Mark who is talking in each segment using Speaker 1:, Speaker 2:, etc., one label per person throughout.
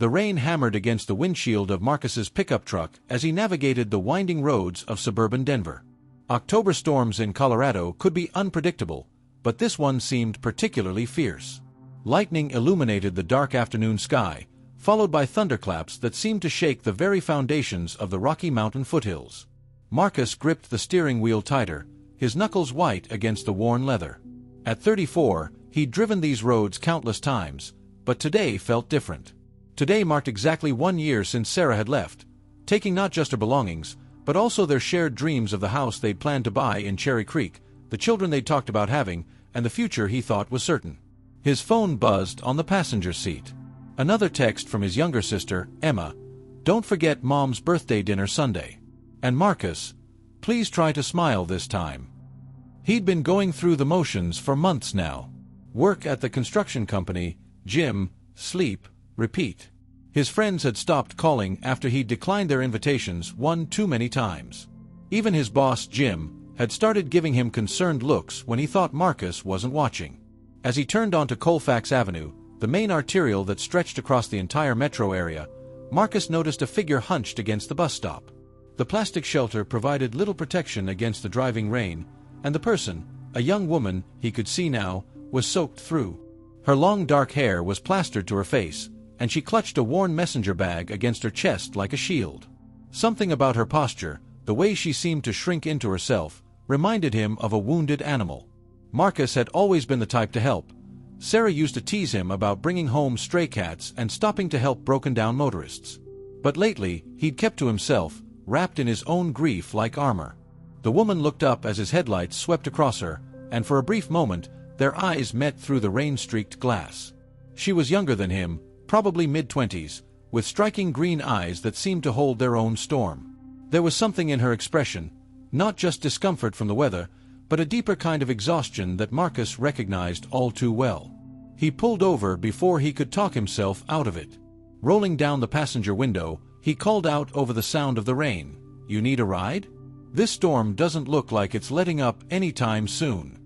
Speaker 1: The rain hammered against the windshield of Marcus's pickup truck as he navigated the winding roads of suburban Denver. October storms in Colorado could be unpredictable, but this one seemed particularly fierce. Lightning illuminated the dark afternoon sky, followed by thunderclaps that seemed to shake the very foundations of the Rocky Mountain foothills. Marcus gripped the steering wheel tighter, his knuckles white against the worn leather. At 34, he'd driven these roads countless times, but today felt different. Today marked exactly 1 year since Sarah had left, taking not just her belongings, but also their shared dreams of the house they'd planned to buy in Cherry Creek, the children they'd talked about having, and the future he thought was certain. His phone buzzed on the passenger seat. Another text from his younger sister, Emma. "Don't forget Mom's birthday dinner Sunday." And Marcus, "Please try to smile this time." He'd been going through the motions for months now. Work at the construction company, gym, sleep, repeat. His friends had stopped calling after he'd declined their invitations one too many times. Even his boss, Jim, had started giving him concerned looks when he thought Marcus wasn't watching. As he turned onto Colfax Avenue, the main arterial that stretched across the entire metro area, Marcus noticed a figure hunched against the bus stop. The plastic shelter provided little protection against the driving rain, and the person, a young woman he could see now, was soaked through. Her long dark hair was plastered to her face, and she clutched a worn messenger bag against her chest like a shield. Something about her posture, the way she seemed to shrink into herself, reminded him of a wounded animal. Marcus had always been the type to help. Sarah used to tease him about bringing home stray cats and stopping to help broken-down motorists. But lately, he'd kept to himself, wrapped in his own grief like armor. The woman looked up as his headlights swept across her, and for a brief moment, their eyes met through the rain-streaked glass. She was younger than him, probably mid-20s, with striking green eyes that seemed to hold their own storm. There was something in her expression, not just discomfort from the weather, but a deeper kind of exhaustion that Marcus recognized all too well. He pulled over before he could talk himself out of it. Rolling down the passenger window, he called out over the sound of the rain, "You need a ride? This storm doesn't look like it's letting up anytime soon."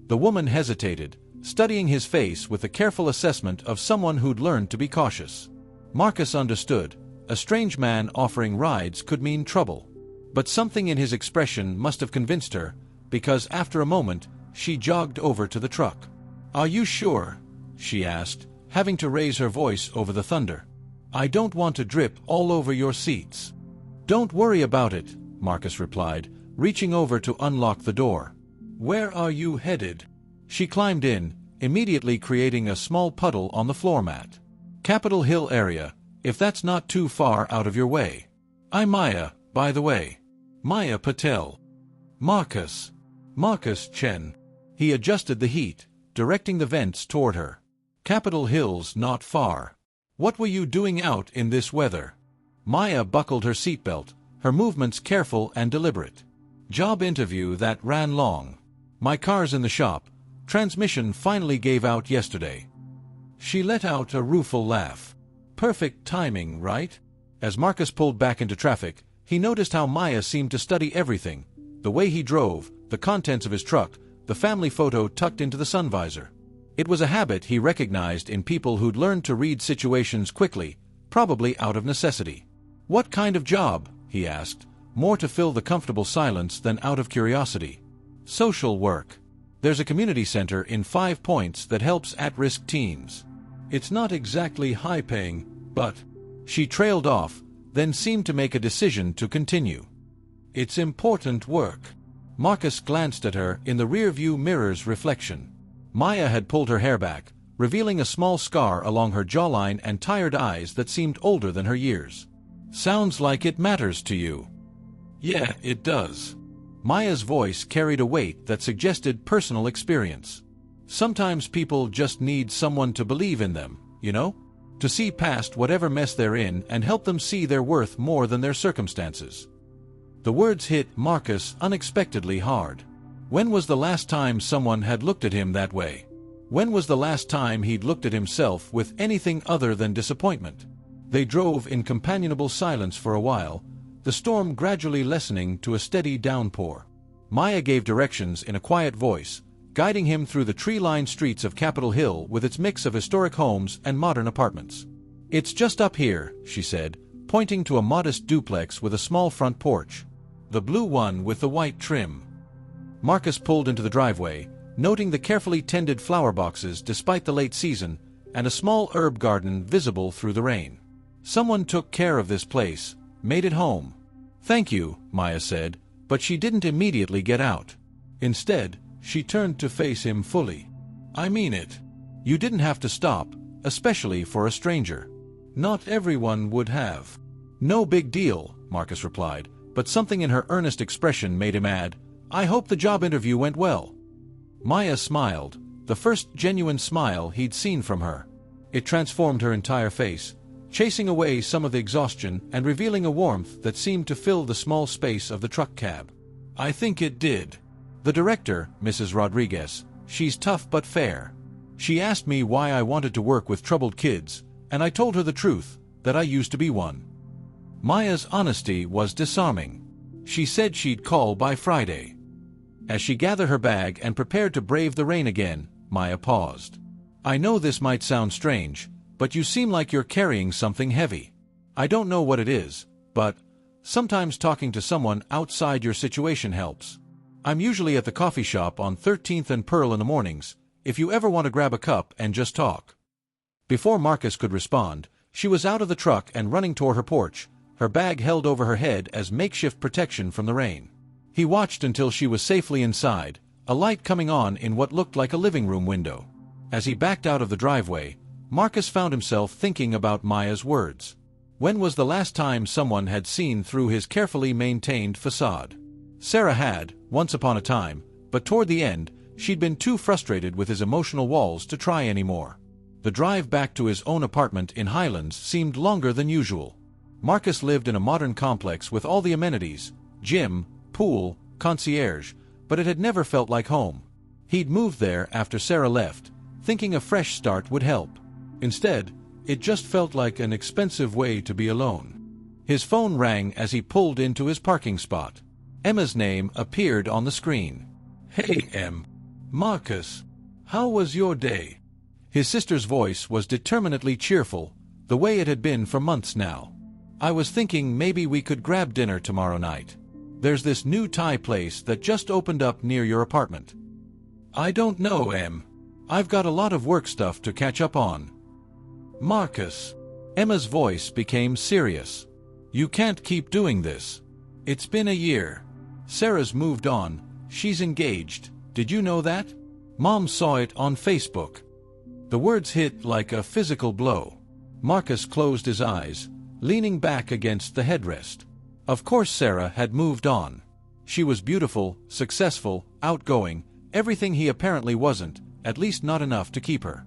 Speaker 1: The woman hesitated, studying his face with the careful assessment of someone who'd learned to be cautious. Marcus understood. A strange man offering rides could mean trouble. But something in his expression must have convinced her, because after a moment, she jogged over to the truck. "Are you sure?" she asked, having to raise her voice over the thunder. "I don't want to drip all over your seats." "Don't worry about it," Marcus replied, reaching over to unlock the door. "Where are you headed?" She climbed in, immediately creating a small puddle on the floor mat. "Capitol Hill area, if that's not too far out of your way." "I'm Maya, by the way." "Maya Patel." "Marcus." "Marcus Chen." He adjusted the heat, directing the vents toward her. "Capitol Hill's not far. What were you doing out in this weather?" Maya buckled her seatbelt, her movements careful and deliberate. "Job interview that ran long. My car's in the shop. Transmission finally gave out yesterday." She let out a rueful laugh. "Perfect timing, right?" As Marcus pulled back into traffic, he noticed how Maya seemed to study everything. The way he drove, the contents of his truck, the family photo tucked into the sun visor. It was a habit he recognized in people who'd learned to read situations quickly, probably out of necessity. "What kind of job?" he asked, more to fill the comfortable silence than out of curiosity. "Social work. There's a community center in 5 Points that helps at-risk teens. It's not exactly high-paying, but..." She trailed off, then seemed to make a decision to continue. "It's important work." Marcus glanced at her in the rear-view mirror's reflection. Maya had pulled her hair back, revealing a small scar along her jawline and tired eyes that seemed older than her years. "Sounds like it matters to you." "Yeah, it does." Maya's voice carried a weight that suggested personal experience. "Sometimes people just need someone to believe in them, you know? To see past whatever mess they're in and help them see they're worth more than their circumstances." The words hit Marcus unexpectedly hard. When was the last time someone had looked at him that way? When was the last time he'd looked at himself with anything other than disappointment? They drove in companionable silence for a while, the storm gradually lessening to a steady downpour. Maya gave directions in a quiet voice, guiding him through the tree-lined streets of Capitol Hill with its mix of historic homes and modern apartments. "It's just up here," she said, pointing to a modest duplex with a small front porch. "The blue one with the white trim." Marcus pulled into the driveway, noting the carefully tended flower boxes despite the late season, and a small herb garden visible through the rain. "Someone took care of this place, made it home." "Thank you," Maya said, but she didn't immediately get out. Instead, she turned to face him fully. "I mean it. You didn't have to stop, especially for a stranger. Not everyone would have." "No big deal," Marcus replied, but something in her earnest expression made him add, "I hope the job interview went well." Maya smiled, the first genuine smile he'd seen from her. It transformed her entire face, chasing away some of the exhaustion and revealing a warmth that seemed to fill the small space of the truck cab. "I think it did. The director, Mrs. Rodriguez, she's tough but fair. She asked me why I wanted to work with troubled kids, and I told her the truth, that I used to be one." Maya's honesty was disarming. She said she'd call by Friday. As she gathered her bag and prepared to brave the rain again, Maya paused. "I know this might sound strange, but you seem like you're carrying something heavy. I don't know what it is, but sometimes talking to someone outside your situation helps. I'm usually at the coffee shop on 13th and Pearl in the mornings, if you ever want to grab a cup and just talk." Before Marcus could respond, she was out of the truck and running toward her porch, her bag held over her head as makeshift protection from the rain. He watched until she was safely inside, a light coming on in what looked like a living room window. As he backed out of the driveway, Marcus found himself thinking about Maya's words. When was the last time someone had seen through his carefully maintained facade? Sarah had, once upon a time, but toward the end, she'd been too frustrated with his emotional walls to try anymore. The drive back to his own apartment in Highlands seemed longer than usual. Marcus lived in a modern complex with all the amenities, gym, pool, concierge, but it had never felt like home. He'd moved there after Sarah left, thinking a fresh start would help. Instead, it just felt like an expensive way to be alone. His phone rang as he pulled into his parking spot. Emma's name appeared on the screen. "Hey, Em. Marcus. How was your day?" His sister's voice was determinedly cheerful, the way it had been for months now. "I was thinking maybe we could grab dinner tomorrow night. There's this new Thai place that just opened up near your apartment." "I don't know, Em. I've got a lot of work stuff to catch up on." "Marcus." Emma's voice became serious. "You can't keep doing this. It's been a year. Sarah's moved on, she's engaged, did you know that? Mom saw it on Facebook." The words hit like a physical blow. Marcus closed his eyes, leaning back against the headrest. Of course Sarah had moved on. She was beautiful, successful, outgoing, everything he apparently wasn't, at least not enough to keep her.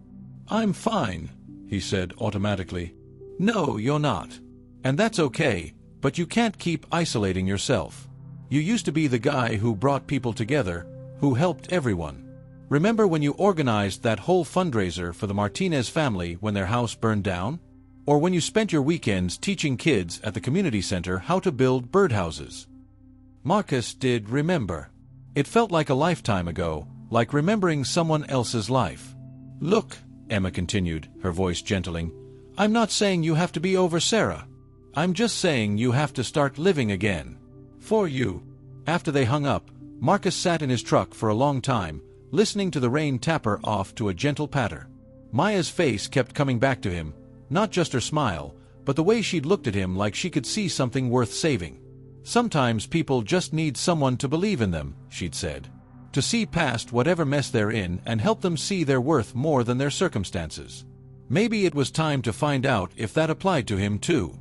Speaker 1: "I'm fine," he said automatically. "No, you're not. And that's okay, but you can't keep isolating yourself. You used to be the guy who brought people together, who helped everyone. Remember when you organized that whole fundraiser for the Martinez family when their house burned down? Or when you spent your weekends teaching kids at the community center how to build birdhouses?" Marcus did remember. It felt like a lifetime ago, like remembering someone else's life. "Look," Emma continued, her voice gentling, "I'm not saying you have to be over Sarah. I'm just saying you have to start living again. For you." After they hung up, Marcus sat in his truck for a long time, listening to the rain tap her off to a gentle patter. Maya's face kept coming back to him, not just her smile, but the way she'd looked at him like she could see something worth saving. "Sometimes people just need someone to believe in them," she'd said. "To see past whatever mess they're in and help them see they're worth more than their circumstances." Maybe it was time to find out if that applied to him too.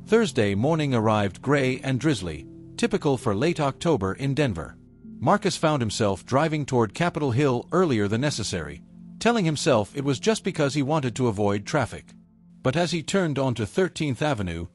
Speaker 1: Thursday morning arrived gray and drizzly, typical for late October in Denver. Marcus found himself driving toward Capitol Hill earlier than necessary, telling himself it was just because he wanted to avoid traffic. But as he turned onto 13th Avenue,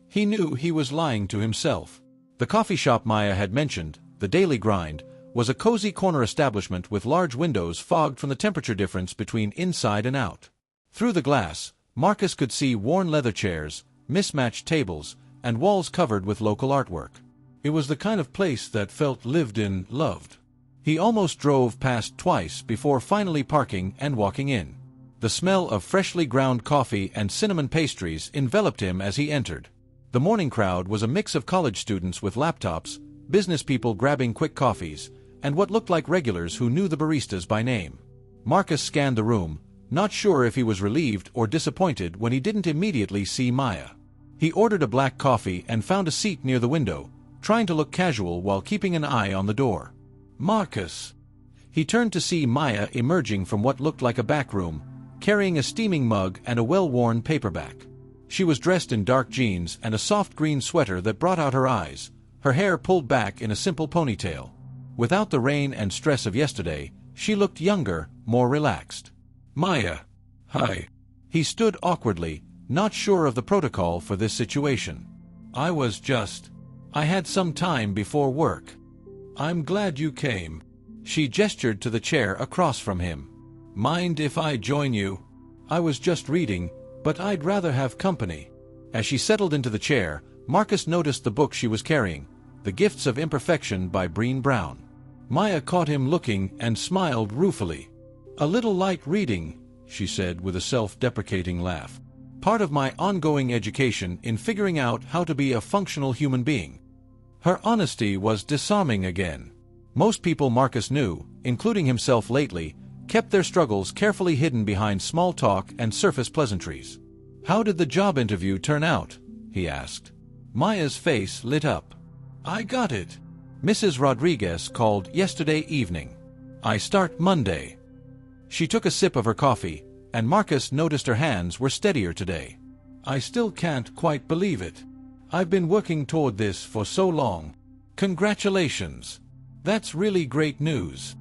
Speaker 1: he knew he was lying to himself. The coffee shop Maya had mentioned, the Daily Grind, was a cozy corner establishment with large windows fogged from the temperature difference between inside and out. Through the glass, Marcus could see worn leather chairs, mismatched tables, and walls covered with local artwork. It was the kind of place that felt lived in, loved. He almost drove past twice before finally parking and walking in. The smell of freshly ground coffee and cinnamon pastries enveloped him as he entered. The morning crowd was a mix of college students with laptops, business people grabbing quick coffees, and what looked like regulars who knew the baristas by name. Marcus scanned the room, not sure if he was relieved or disappointed when he didn't immediately see Maya. He ordered a black coffee and found a seat near the window, trying to look casual while keeping an eye on the door. "Marcus." He turned to see Maya emerging from what looked like a back room, carrying a steaming mug and a well-worn paperback. She was dressed in dark jeans and a soft green sweater that brought out her eyes, her hair pulled back in a simple ponytail. Without the rain and stress of yesterday, she looked younger, more relaxed. "Maya." "Hi." He stood awkwardly, not sure of the protocol for this situation. I had some time before work." "I'm glad you came." She gestured to the chair across from him. "Mind if I join you?" "I was just reading, but I'd rather have company." As she settled into the chair, Marcus noticed the book she was carrying, The Gifts of Imperfection by Brené Brown. Maya caught him looking and smiled ruefully. "A little light reading," she said with a self-deprecating laugh. "Part of my ongoing education in figuring out how to be a functional human being." Her honesty was disarming again. Most people Marcus knew, including himself lately, kept their struggles carefully hidden behind small talk and surface pleasantries. "How did the job interview turn out?" he asked. Maya's face lit up. "I got it. Mrs. Rodriguez called yesterday evening. I start Monday." She took a sip of her coffee, and Marcus noticed her hands were steadier today. "I still can't quite believe it. I've been working toward this for so long. Congratulations. That's really great news."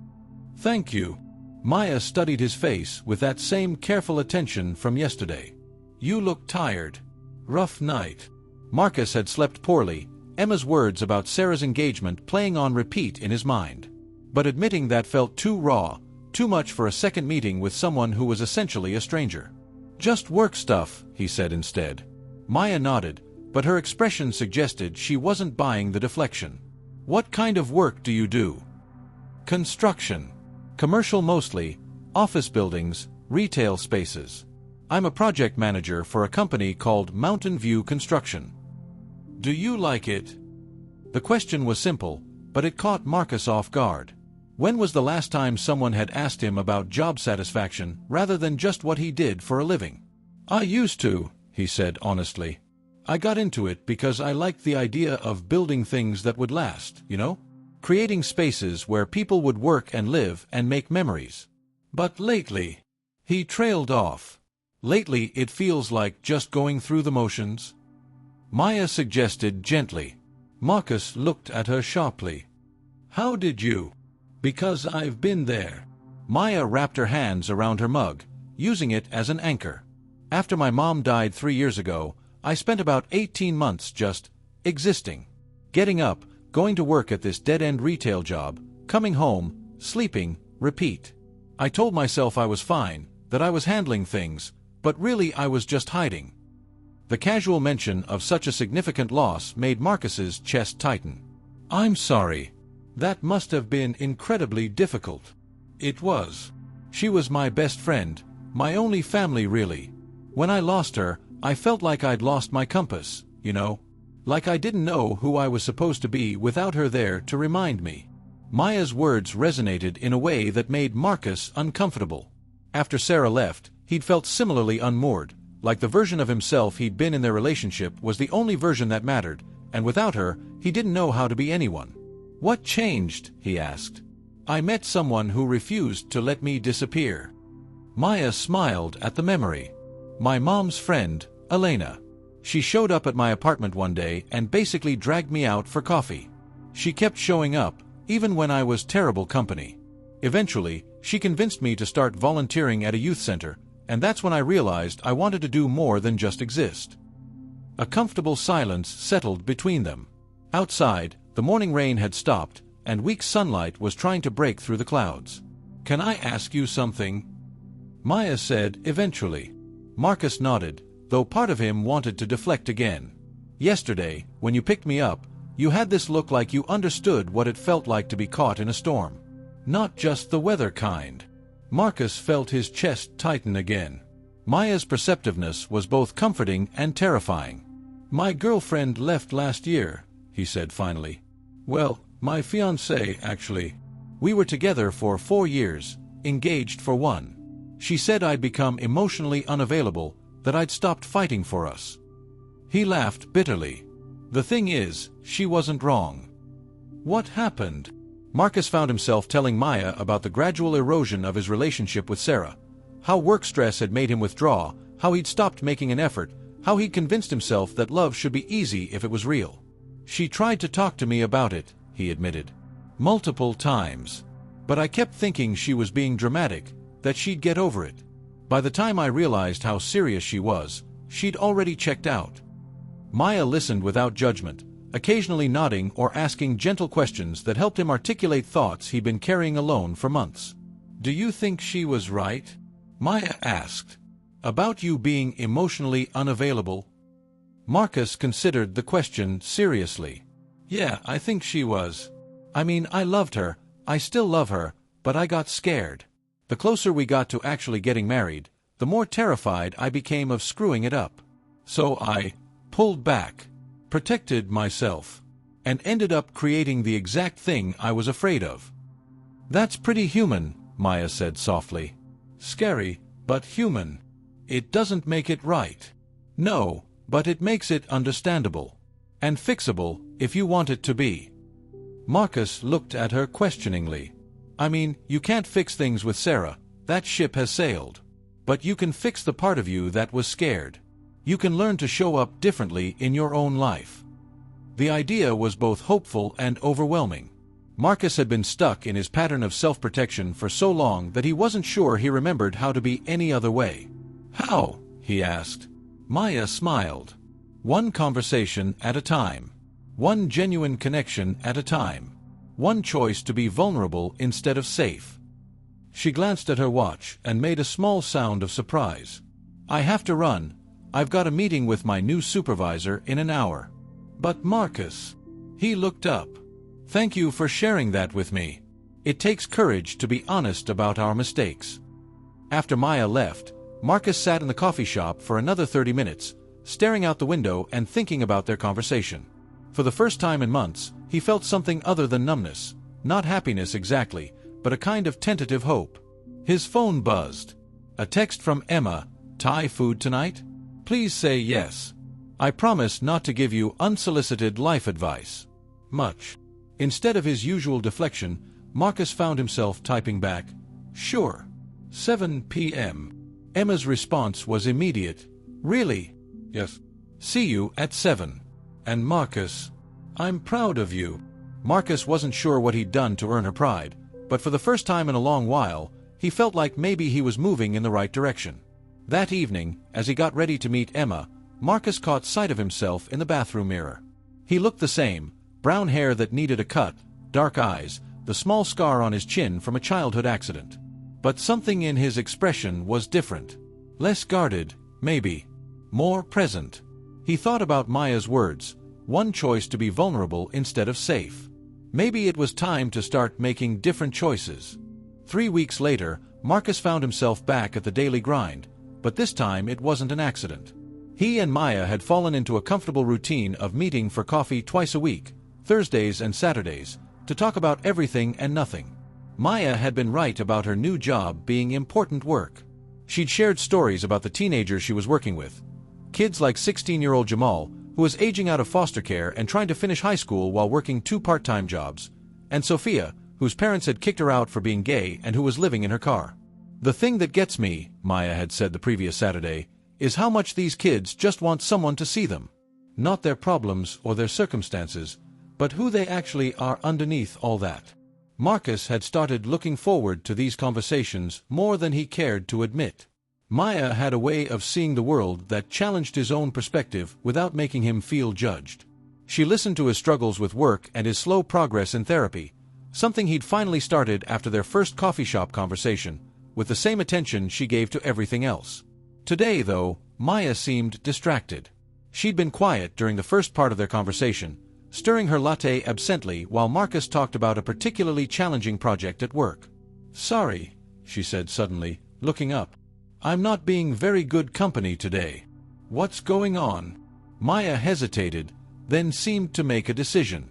Speaker 1: "Thank you." Maya studied his face with that same careful attention from yesterday. "You look tired." "Rough night." Marcus had slept poorly, Emma's words about Sarah's engagement playing on repeat in his mind. But admitting that felt too raw, too much for a second meeting with someone who was essentially a stranger. "Just work stuff," he said instead. Maya nodded, but her expression suggested she wasn't buying the deflection. "What kind of work do you do?" "Construction. Commercial mostly, office buildings, retail spaces. I'm a project manager for a company called Mountain View Construction." "Do you like it?" The question was simple, but it caught Marcus off guard. When was the last time someone had asked him about job satisfaction rather than just what he did for a living? "I used to," he said honestly. "I got into it because I liked the idea of building things that would last, you know? Creating spaces where people would work and live and make memories. But lately..." He trailed off. "Lately it feels like just going through the motions?" Maya suggested gently. Marcus looked at her sharply. "How did you?" "Because I've been there." Maya wrapped her hands around her mug, using it as an anchor. "After my mom died 3 years ago, I spent about 18 months just existing. Getting up, going to work at this dead-end retail job, coming home, sleeping, repeat. I told myself I was fine, that I was handling things, but really I was just hiding." The casual mention of such a significant loss made Marcus's chest tighten. "I'm sorry. That must have been incredibly difficult." "It was. She was my best friend, my only family really. When I lost her, I felt like I'd lost my compass, you know? Like I didn't know who I was supposed to be without her there to remind me." Maya's words resonated in a way that made Marcus uncomfortable. After Sarah left, he'd felt similarly unmoored, like the version of himself he'd been in their relationship was the only version that mattered, and without her, he didn't know how to be anyone. "What changed?" he asked. "I met someone who refused to let me disappear." Maya smiled at the memory. "My mom's friend, Elena. She showed up at my apartment one day and basically dragged me out for coffee. She kept showing up, even when I was terrible company. Eventually, she convinced me to start volunteering at a youth center, and that's when I realized I wanted to do more than just exist." A comfortable silence settled between them. Outside, the morning rain had stopped, and weak sunlight was trying to break through the clouds. "Can I ask you something?" Maya said eventually. Marcus nodded, though part of him wanted to deflect again. "Yesterday, when you picked me up, you had this look like you understood what it felt like to be caught in a storm. Not just the weather kind." Marcus felt his chest tighten again. Maya's perceptiveness was both comforting and terrifying. "My girlfriend left last year," he said finally. "Well, my fiancée, actually. We were together for 4 years, engaged for 1. She said I'd become emotionally unavailable, that I'd stopped fighting for us." He laughed bitterly. The thing is, she wasn't wrong. What happened? Marcus found himself telling Maya about the gradual erosion of his relationship with Sarah. How work stress had made him withdraw, how he'd stopped making an effort, how he'd convinced himself that love should be easy if it was real. "She tried to talk to me about it," he admitted. "Multiple times. But I kept thinking she was being dramatic, that she'd get over it. By the time I realized how serious she was, she'd already checked out." Maya listened without judgment, occasionally nodding or asking gentle questions that helped him articulate thoughts he'd been carrying alone for months. "Do you think she was right?" Maya asked. "About you being emotionally unavailable?" Marcus considered the question seriously. "Yeah, I think she was. I mean, I loved her, I still love her, but I got scared. The closer we got to actually getting married, the more terrified I became of screwing it up. So I pulled back, protected myself, and ended up creating the exact thing I was afraid of." "That's pretty human," Maya said softly. "Scary, but human. It doesn't make it right." "No, but it makes it understandable. And fixable, if you want it to be." Marcus looked at her questioningly. "I mean, you can't fix things with Sarah, that ship has sailed. But you can fix the part of you that was scared. You can learn to show up differently in your own life." The idea was both hopeful and overwhelming. Marcus had been stuck in his pattern of self-protection for so long that he wasn't sure he remembered how to be any other way. "How?" he asked. Maya smiled. "One conversation at a time. One genuine connection at a time. One choice to be vulnerable instead of safe." She glanced at her watch and made a small sound of surprise. "I have to run. I've got a meeting with my new supervisor in an hour." "But Marcus..." He looked up. "Thank you for sharing that with me. It takes courage to be honest about our mistakes." After Maya left, Marcus sat in the coffee shop for another 30 minutes, staring out the window and thinking about their conversation. For the first time in months, he felt something other than numbness, not happiness exactly, but a kind of tentative hope. His phone buzzed. A text from Emma. "Thai food tonight? Please say yes. I promise not to give you unsolicited life advice. Much." Instead of his usual deflection, Marcus found himself typing back, "Sure. 7 p.m. Emma's response was immediate. "Really?" "Yes. See you at 7. And Marcus, "I'm proud of you." Marcus wasn't sure what he'd done to earn her pride, but for the first time in a long while, he felt like maybe he was moving in the right direction. That evening, as he got ready to meet Emma, Marcus caught sight of himself in the bathroom mirror. He looked the same, brown hair that needed a cut, dark eyes, the small scar on his chin from a childhood accident. But something in his expression was different. Less guarded, maybe. More present. He thought about Maya's words, one choice to be vulnerable instead of safe. Maybe it was time to start making different choices. 3 weeks later, Marcus found himself back at the daily grind, but this time it wasn't an accident. He and Maya had fallen into a comfortable routine of meeting for coffee twice a week, Thursdays and Saturdays, to talk about everything and nothing. Maya had been right about her new job being important work. She'd shared stories about the teenagers she was working with. Kids like 16-year-old Jamal, who was aging out of foster care and trying to finish high school while working 2 part-time jobs, and Sophia, whose parents had kicked her out for being gay and who was living in her car. "The thing that gets me," Maya had said the previous Saturday, "is how much these kids just want someone to see them. Not their problems or their circumstances, but who they actually are underneath all that." Marcus had started looking forward to these conversations more than he cared to admit. Maya had a way of seeing the world that challenged his own perspective without making him feel judged. She listened to his struggles with work and his slow progress in therapy, something he'd finally started after their first coffee shop conversation, with the same attention she gave to everything else. Today, though, Maya seemed distracted. She'd been quiet during the first part of their conversation, stirring her latte absently while Marcus talked about a particularly challenging project at work. "Sorry," she said suddenly, looking up. "I'm not being very good company today. What's going on?" Maya hesitated, then seemed to make a decision.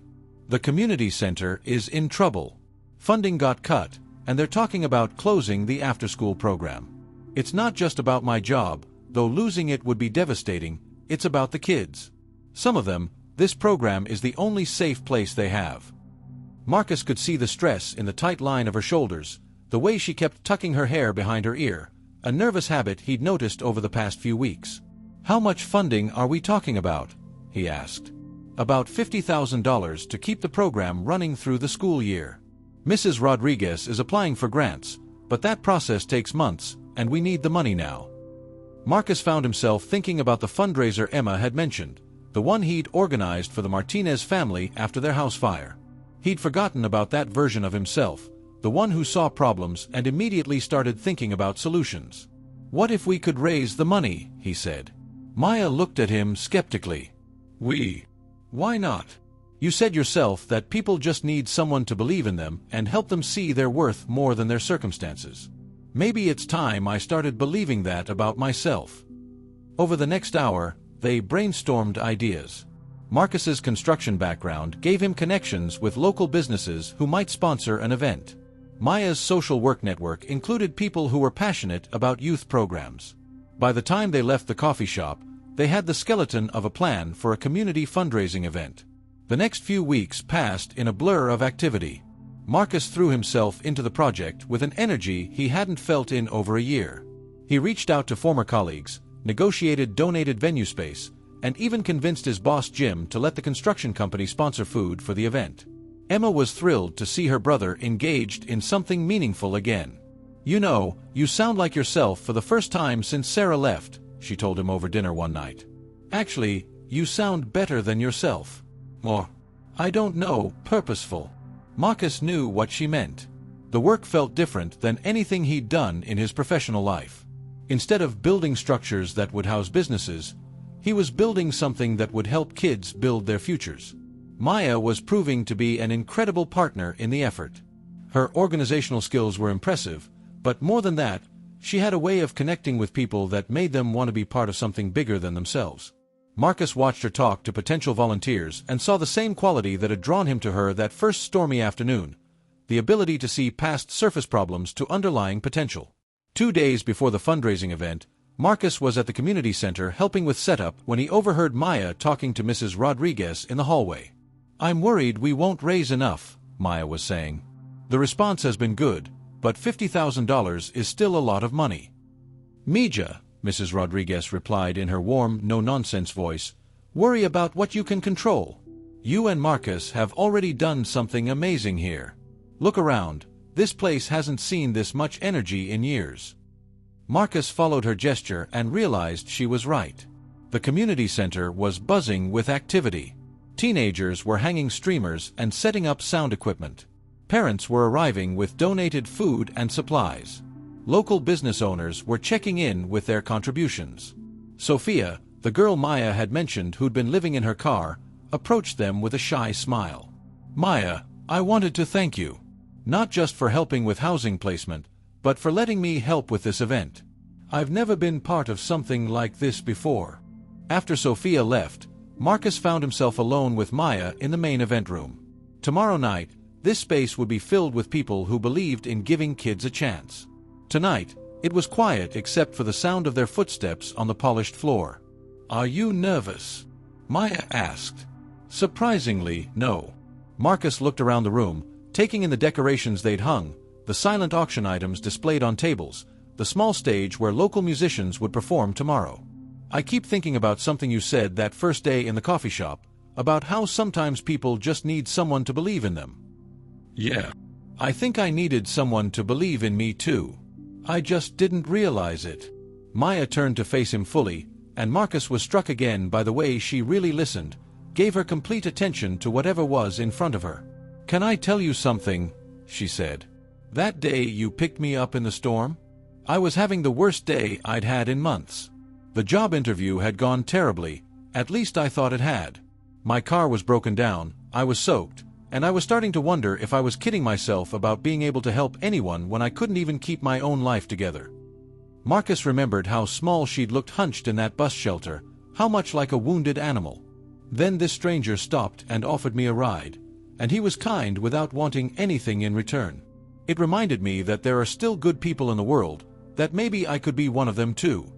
Speaker 1: "The community center is in trouble. Funding got cut, and they're talking about closing the after-school program. It's not just about my job, though losing it would be devastating, it's about the kids. Some of them, this program is the only safe place they have." Marcus could see the stress in the tight line of her shoulders, the way she kept tucking her hair behind her ear, a nervous habit he'd noticed over the past few weeks. "How much funding are we talking about?" he asked. "About $50,000 to keep the program running through the school year. Mrs. Rodriguez is applying for grants, but that process takes months, and we need the money now." Marcus found himself thinking about the fundraiser Emma had mentioned, the one he'd organized for the Martinez family after their house fire. He'd forgotten about that version of himself, the one who saw problems and immediately started thinking about solutions. "What if we could raise the money?" he said. Maya looked at him skeptically. Why not? You said yourself that people just need someone to believe in them and help them see their worth more than their circumstances. Maybe it's time I started believing that about myself." Over the next hour, they brainstormed ideas. Marcus's construction background gave him connections with local businesses who might sponsor an event. Maya's social work network included people who were passionate about youth programs. By the time they left the coffee shop, they had the skeleton of a plan for a community fundraising event. The next few weeks passed in a blur of activity. Marcus threw himself into the project with an energy he hadn't felt in over a year. He reached out to former colleagues, negotiated donated venue space, and even convinced his boss Jim to let the construction company sponsor food for the event. Emma was thrilled to see her brother engaged in something meaningful again. "You know, you sound like yourself for the first time since Sarah left," she told him over dinner one night. "Actually, you sound better than yourself. More, I don't know, purposeful." Marcus knew what she meant. The work felt different than anything he'd done in his professional life. Instead of building structures that would house businesses, he was building something that would help kids build their futures. Maya was proving to be an incredible partner in the effort. Her organizational skills were impressive, but more than that, she had a way of connecting with people that made them want to be part of something bigger than themselves. Marcus watched her talk to potential volunteers and saw the same quality that had drawn him to her that first stormy afternoon, the ability to see past surface problems to underlying potential. 2 days before the fundraising event, Marcus was at the community center helping with setup when he overheard Maya talking to Mrs. Rodriguez in the hallway. "I'm worried we won't raise enough," Maya was saying. "The response has been good, but $50,000 is still a lot of money." "Mija," Mrs. Rodriguez replied in her warm, no-nonsense voice, "worry about what you can control. You and Marcus have already done something amazing here. Look around, this place hasn't seen this much energy in years." Marcus followed her gesture and realized she was right. The community center was buzzing with activity. Teenagers were hanging streamers and setting up sound equipment. Parents were arriving with donated food and supplies. Local business owners were checking in with their contributions. Sophia, the girl Maya had mentioned who'd been living in her car, approached them with a shy smile. "Maya, I wanted to thank you. Not just for helping with housing placement, but for letting me help with this event. I've never been part of something like this before." After Sophia left, Marcus found himself alone with Maya in the main event room. Tomorrow night, this space would be filled with people who believed in giving kids a chance. Tonight, it was quiet except for the sound of their footsteps on the polished floor. "Are you nervous?" Maya asked. Surprisingly, no. Marcus looked around the room, taking in the decorations they'd hung, the silent auction items displayed on tables, the small stage where local musicians would perform tomorrow. "I keep thinking about something you said that first day in the coffee shop, about how sometimes people just need someone to believe in them." "Yeah. I think I needed someone to believe in me too. I just didn't realize it." Maya turned to face him fully, and Marcus was struck again by the way she really listened, gave her complete attention to whatever was in front of her. "Can I tell you something?" she said. "That day you picked me up in the storm? I was having the worst day I'd had in months. The job interview had gone terribly, at least I thought it had. My car was broken down, I was soaked, and I was starting to wonder if I was kidding myself about being able to help anyone when I couldn't even keep my own life together. Marcus remembered how small she'd looked hunched in that bus shelter, how much like a wounded animal. Then this stranger stopped and offered me a ride, and he was kind without wanting anything in return. It reminded me that there are still good people in the world, that maybe I could be one of them too.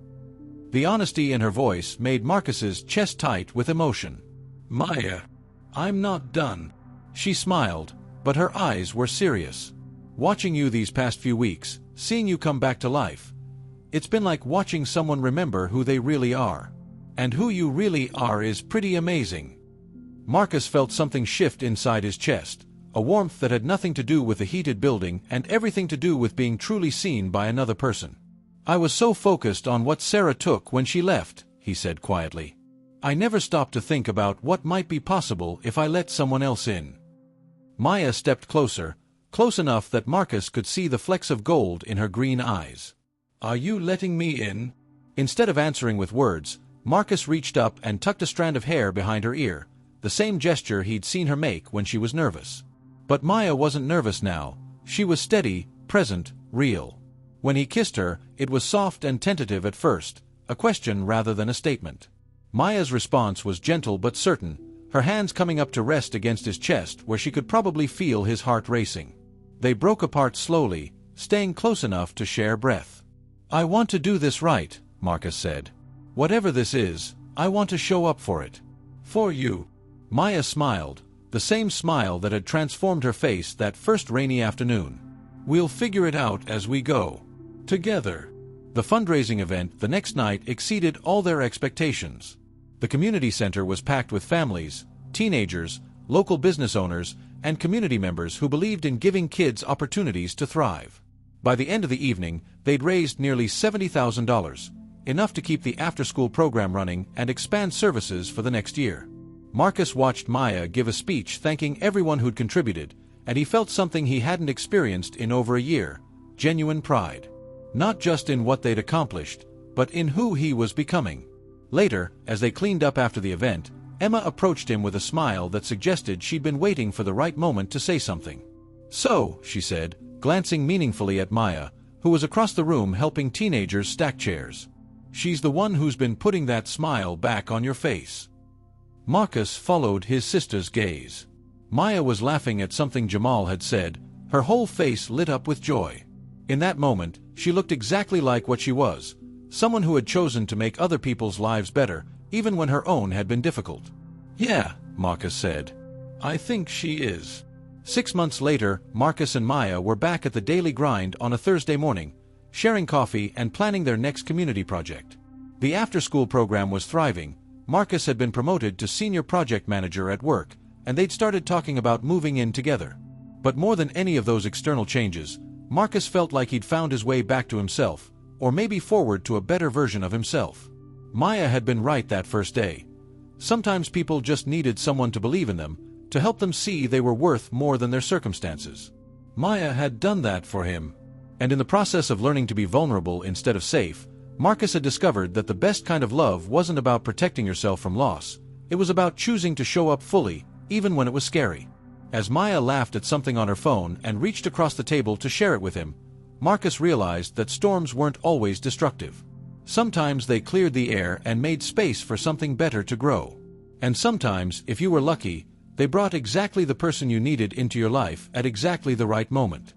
Speaker 1: The honesty in her voice made Marcus's chest tight with emotion. "Maya, I'm not done." She smiled, but her eyes were serious. "Watching you these past few weeks, seeing you come back to life, it's been like watching someone remember who they really are. And who you really are is pretty amazing." Marcus felt something shift inside his chest, a warmth that had nothing to do with the heated building and everything to do with being truly seen by another person. "I was so focused on what Sarah took when she left," he said quietly. "I never stopped to think about what might be possible if I let someone else in." Maya stepped closer, close enough that Marcus could see the flecks of gold in her green eyes. "Are you letting me in?" Instead of answering with words, Marcus reached up and tucked a strand of hair behind her ear, the same gesture he'd seen her make when she was nervous. But Maya wasn't nervous now. She was steady, present, real. When he kissed her, it was soft and tentative at first, a question rather than a statement. Maya's response was gentle but certain, her hands coming up to rest against his chest where she could probably feel his heart racing. They broke apart slowly, staying close enough to share breath. "I want to do this right," Marcus said. "Whatever this is, I want to show up for it. For you." Maya smiled, the same smile that had transformed her face that first rainy afternoon. "We'll figure it out as we go. Together." The fundraising event the next night exceeded all their expectations. The community center was packed with families, teenagers, local business owners, and community members who believed in giving kids opportunities to thrive. By the end of the evening, they'd raised nearly $70,000, enough to keep the after-school program running and expand services for the next year. Marcus watched Maya give a speech thanking everyone who'd contributed, and he felt something he hadn't experienced in over a year: genuine pride. Not just in what they'd accomplished, but in who he was becoming. Later, as they cleaned up after the event, Emma approached him with a smile that suggested she'd been waiting for the right moment to say something. "So," she said, glancing meaningfully at Maya, who was across the room helping teenagers stack chairs. "She's the one who's been putting that smile back on your face." Marcus followed his sister's gaze. Maya was laughing at something Jamal had said, her whole face lit up with joy. In that moment, she looked exactly like what she was, someone who had chosen to make other people's lives better, even when her own had been difficult. "Yeah," Marcus said. "I think she is." 6 months later, Marcus and Maya were back at the daily grind on a Thursday morning, sharing coffee and planning their next community project. The after-school program was thriving. Marcus had been promoted to senior project manager at work, and they'd started talking about moving in together. But more than any of those external changes, Marcus felt like he'd found his way back to himself, or maybe forward to a better version of himself. Maya had been right that first day. Sometimes people just needed someone to believe in them, to help them see they were worth more than their circumstances. Maya had done that for him. And in the process of learning to be vulnerable instead of safe, Marcus had discovered that the best kind of love wasn't about protecting yourself from loss. It was about choosing to show up fully, even when it was scary. As Maya laughed at something on her phone and reached across the table to share it with him, Marcus realized that storms weren't always destructive. Sometimes they cleared the air and made space for something better to grow. And sometimes, if you were lucky, they brought exactly the person you needed into your life at exactly the right moment.